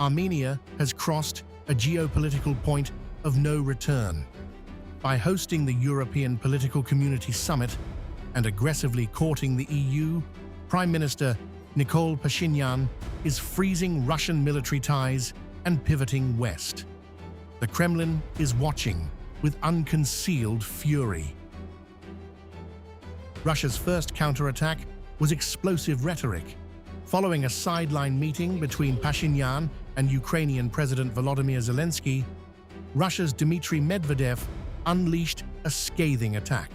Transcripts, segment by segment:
Armenia has crossed a geopolitical point of no return. By hosting the European Political Community Summit and aggressively courting the EU, Prime Minister Nikol Pashinyan is freezing Russian military ties and pivoting west. The Kremlin is watching with unconcealed fury. Russia's first counterattack was explosive rhetoric. Following a sideline meeting between Pashinyan and Ukrainian President Volodymyr Zelensky, Russia's Dmitry Medvedev unleashed a scathing attack.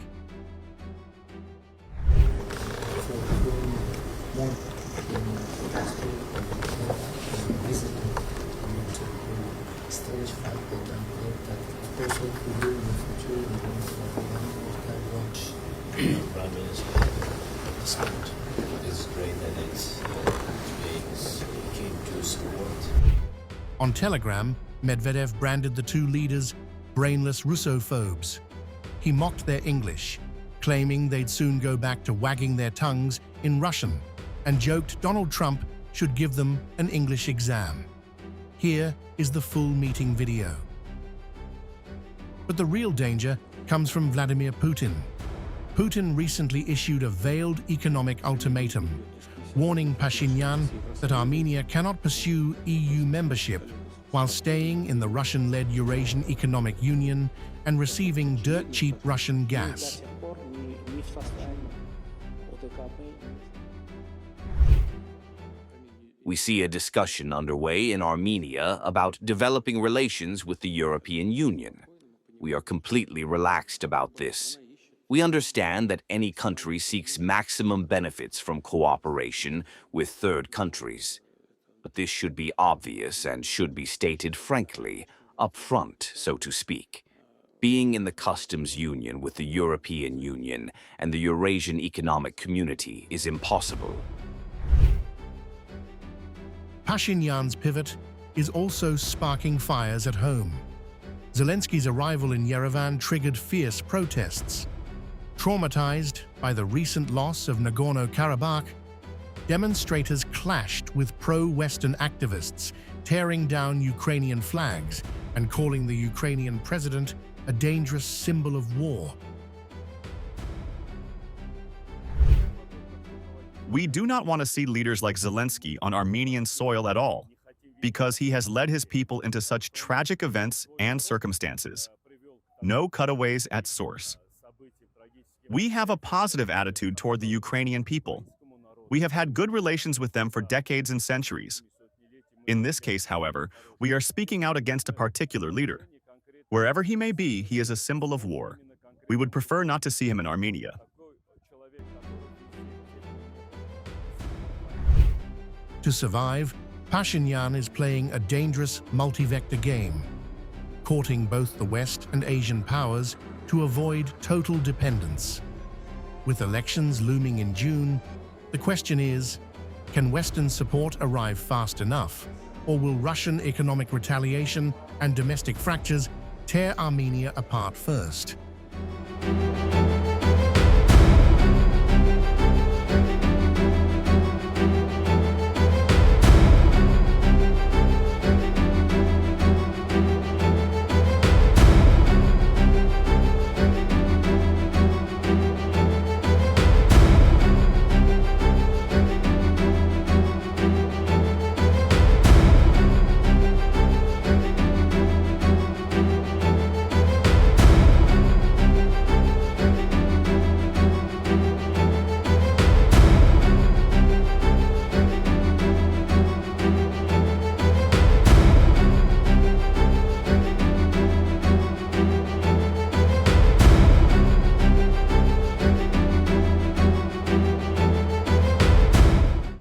On Telegram, Medvedev branded the two leaders brainless Russophobes. He mocked their English, claiming they'd soon go back to wagging their tongues in Russian, and joked Donald Trump should give them an English exam. Here is the full meeting video. But the real danger comes from Vladimir Putin. Putin recently issued a veiled economic ultimatum, warning Pashinyan that Armenia cannot pursue EU membership while staying in the Russian-led Eurasian Economic Union and receiving dirt-cheap Russian gas. We see a discussion underway in Armenia about developing relations with the European Union. We are completely relaxed about this. We understand that any country seeks maximum benefits from cooperation with third countries. But this should be obvious and should be stated frankly, up front, so to speak. Being in the customs union with the European Union and the Eurasian Economic Community is impossible. Pashinyan's pivot is also sparking fires at home. Zelensky's arrival in Yerevan triggered fierce protests. Traumatized by the recent loss of Nagorno-Karabakh, demonstrators clashed with pro-Western activists, tearing down Ukrainian flags and calling the Ukrainian president a dangerous symbol of war. We do not want to see leaders like Zelensky on Armenian soil at all, because he has led his people into such tragic events and circumstances. No cutaways at source. We have a positive attitude toward the Ukrainian people. We have had good relations with them for decades and centuries. In this case, however, we are speaking out against a particular leader. Wherever he may be, he is a symbol of war. We would prefer not to see him in Armenia. To survive, Pashinyan is playing a dangerous multi-vector game, courting both the West and Asian powers to avoid total dependence. With elections looming in June, the question is, can Western support arrive fast enough, or will Russian economic retaliation and domestic fractures tear Armenia apart first?